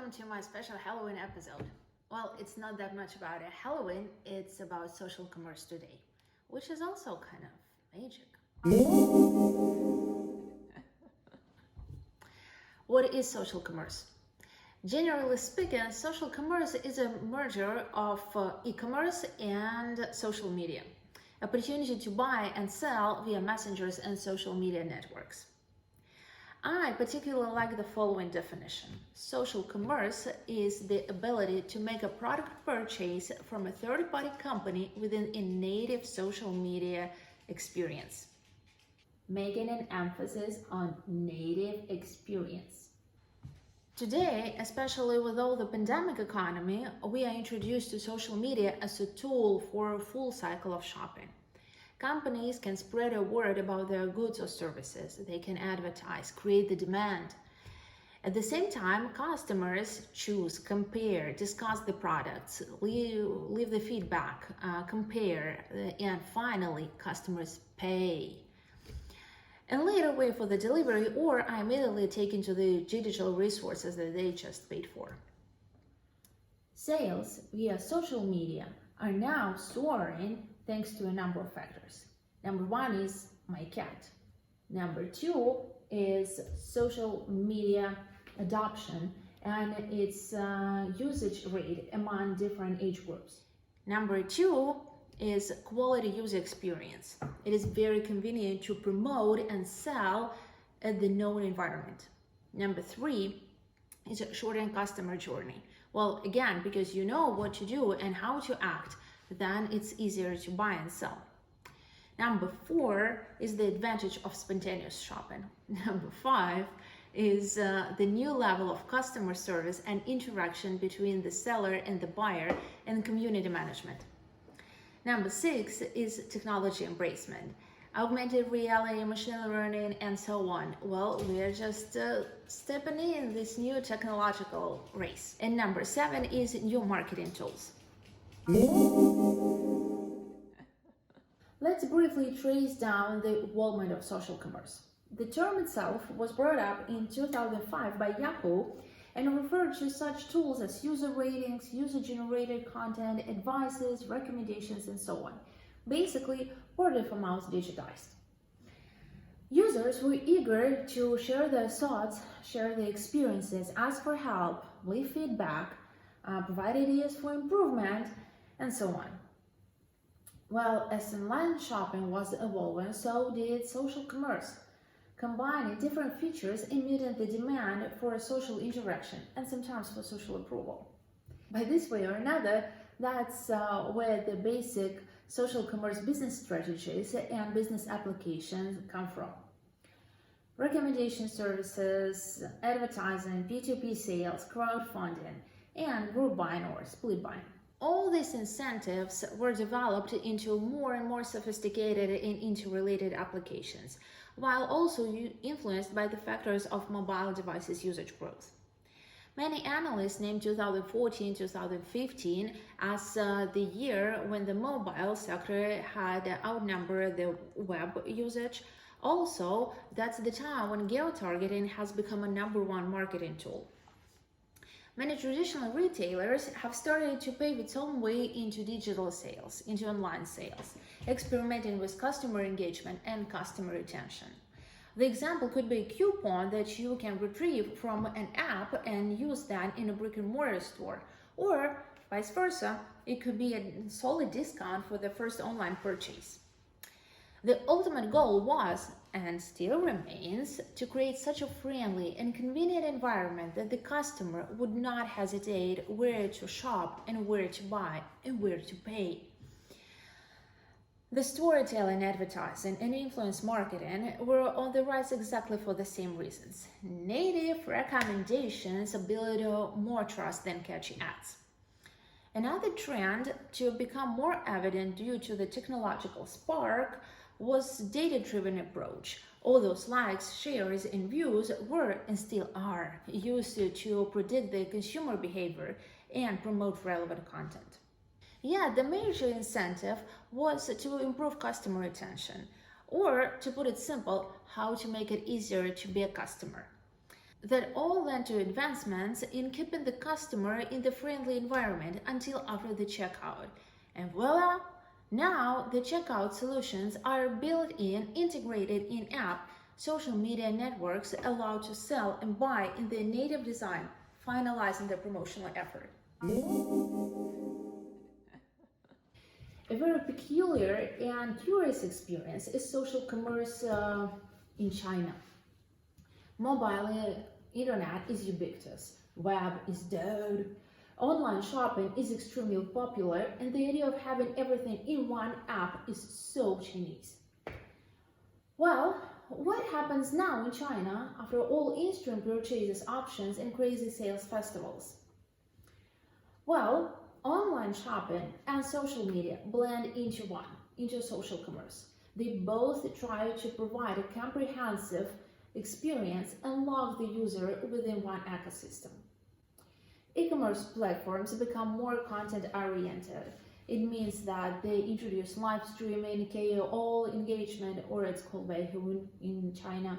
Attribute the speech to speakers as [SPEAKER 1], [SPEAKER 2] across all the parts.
[SPEAKER 1] welcome to my special Halloween episode. Well, it's not that much about a Halloween, it's about social commerce today, which is also kind of magic. What is social commerce? Generally speaking, social commerce is a merger of e-commerce and social media, opportunity to buy and sell via messengers and social media networks. I particularly like the following definition. Social commerce is the ability to make a product purchase from a third-party company within a native social media experience. Making an emphasis on native experience. Today, especially with all the pandemic economy, we are introduced to social media as a tool for a full cycle of shopping. Companies can spread a word about their goods or services. They can advertise, create the demand. At the same time, customers choose, compare, discuss the products, leave the feedback, compare, and finally, customers pay. And later wait for the delivery or are immediately taken to the digital resources that they just paid for. Sales via social media are now soaring thanks to a number of factors. Number one is my cat. Number two is social media adoption and its usage rate among different age groups. Number two is quality user experience. It is very convenient to promote and sell at the known environment. Number three is a shortened customer journey. Well, again, because you know what to do and how to act, then it's easier to buy and sell. Number four is the advantage of spontaneous shopping. Number five is the new level of customer service and interaction between the seller and the buyer and community management. Number six is technology embracement, augmented reality, machine learning, and so on. Well, we are just stepping in this new technological race. And number seven is new marketing tools. Let's briefly trace down the evolvement of social commerce. The term itself was brought up in 2005 by Yahoo and referred to such tools as user ratings, user-generated content, advices, recommendations, and so on. Basically, word of mouth digitized. Users were eager to share their thoughts, share their experiences, ask for help, leave feedback, provide ideas for improvement, and so on. Well, as online shopping was evolving, so did social commerce, combining different features and meeting the demand for a social interaction and sometimes for social approval. By this way or another, that's where the basic social commerce business strategies and business applications come from. Recommendation services, advertising, P2P sales, crowdfunding, and group buying or split buying. All these incentives were developed into more and more sophisticated and interrelated applications, while also influenced by the factors of mobile devices usage growth. Many analysts named 2014-2015 as the year when the mobile sector had outnumbered the web usage. Also, that's the time when geo-targeting has become a #1 marketing tool. Many traditional retailers have started to pave its own way into digital sales, into online sales, experimenting with customer engagement and customer retention. The example could be a coupon that you can retrieve from an app and use that in a brick-and-mortar store, or vice versa, it could be a solid discount for the first online purchase. The ultimate goal was, and still remains, to create such a friendly and convenient environment that the customer would not hesitate where to shop and where to buy and where to pay. The storytelling, advertising, and influence marketing were on the rise exactly for the same reasons. Native recommendations build more trust than catchy ads. Another trend to become more evident due to the technological spark was data-driven approach. All those likes, shares, and views were and still are used to predict the consumer behavior and promote relevant content. Yet the major incentive was to improve customer retention, or to put it simple, how to make it easier to be a customer. that all led to advancements in keeping the customer in the friendly environment until after the checkout. And voila! Now the checkout solutions are built-in, integrated in-app. Social media networks allow to sell and buy in their native design, finalizing the promotional effort. A very peculiar and curious experience is social commerce in China. Mobile internet is ubiquitous, web is dead, online shopping is extremely popular, and the idea of having everything in one app is so Chinese. Well, what happens now in China after all instant purchases options and crazy sales festivals? Well, online shopping and social media blend into social commerce. They both try to provide a comprehensive experience and love the user within one ecosystem. E-commerce platforms become more content-oriented. It means that they introduce live streaming, KOL engagement, or it's called Weihu in China.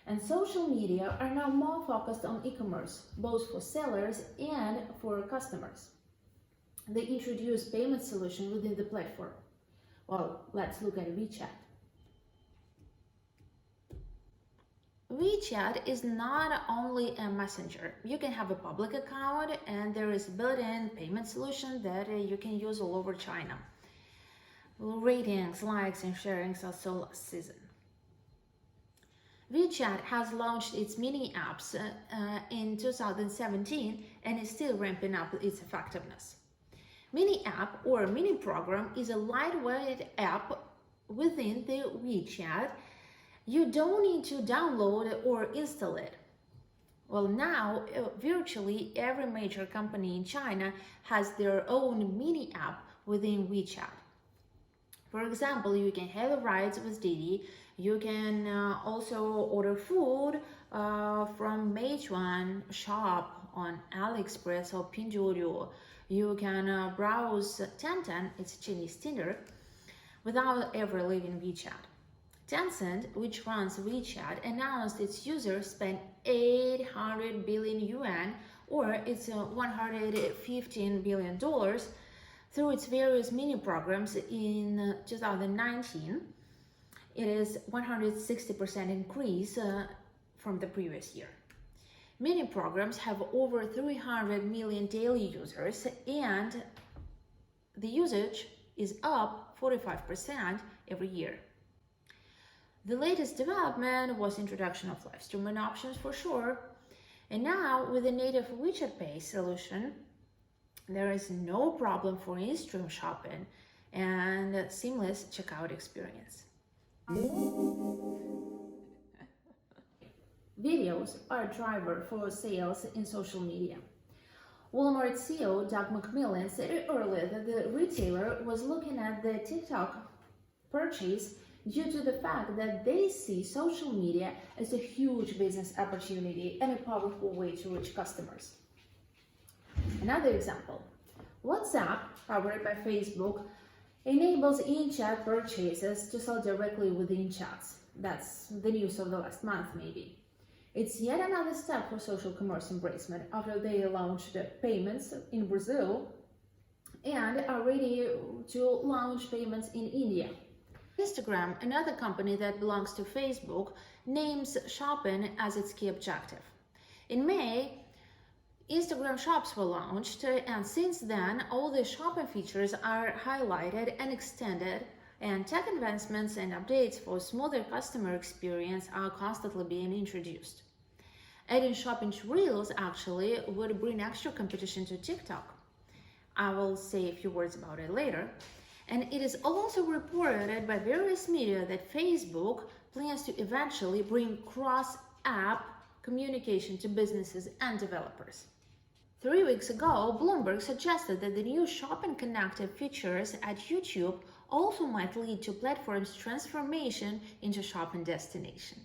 [SPEAKER 1] And social media are now more focused on e-commerce, both for sellers and for customers. They introduce payment solution within the platform. Well, let's look at WeChat. WeChat is not only a messenger. You can have a public account and there is a built-in payment solution that you can use all over China. Ratings, likes, and sharings are so last season. WeChat has launched its mini apps in 2017 and is still ramping up its effectiveness. Mini app or mini program is a lightweight app within the WeChat. You don't need to download or install it. Well, now virtually every major company in China has their own mini app within WeChat. For example, you can have rides with Didi. You can also order food from Meituan, shop on AliExpress or Pinduoduo. You can browse Tencent, it's Chinese Tinder, without ever leaving WeChat. Tencent, which runs WeChat, announced its users spent 800 billion yuan, or it's $115 billion, through its various mini programs in 2019. It is 160% increase from the previous year. Mini programs have over 300 million daily users, and the usage is up 45% every year. The latest development was introduction of live streaming options for sure, and now with the native WeChat Pay solution, there is no problem for in-stream shopping and seamless checkout experience. Videos are a driver for sales in social media. Walmart CEO Doug McMillon said earlier that the retailer was looking at the TikTok purchase due to the fact that they see social media as a huge business opportunity and a powerful way to reach customers. Another example, WhatsApp, powered by Facebook, enables in-chat purchases to sell directly within chats. That's the news of the last month, maybe. It's yet another step for social commerce embracement after they launched payments in Brazil and are ready to launch payments in India. Instagram, another company that belongs to Facebook, names shopping as its key objective. In May, Instagram Shops were launched, and since then, all the shopping features are highlighted and extended, and tech advancements and updates for smoother customer experience are constantly being introduced. Adding shopping to Reels actually would bring extra competition to TikTok. I will say a few words about it later. And it is also reported by various media that Facebook plans to eventually bring cross-app communication to businesses and developers. 3 weeks ago, Bloomberg suggested that the new shopping connected features at YouTube also might lead to platform's transformation into shopping destination.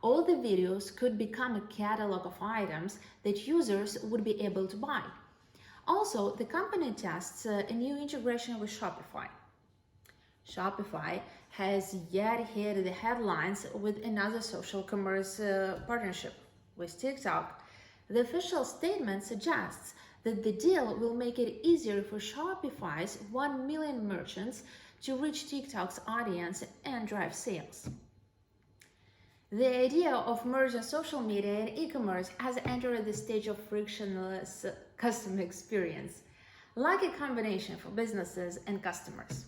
[SPEAKER 1] All the videos could become a catalog of items that users would be able to buy. Also, the company tests a new integration with Shopify. Shopify has yet hit the headlines with another social commerce partnership, with TikTok. The official statement suggests that the deal will make it easier for Shopify's 1 million merchants to reach TikTok's audience and drive sales. The idea of merging social media and e-commerce has entered the stage of frictionless customer experience, like a combination for businesses and customers.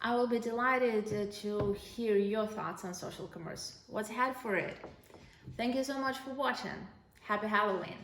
[SPEAKER 1] I will be delighted to hear your thoughts on social commerce. What's ahead for it? Thank you so much for watching. Happy Halloween!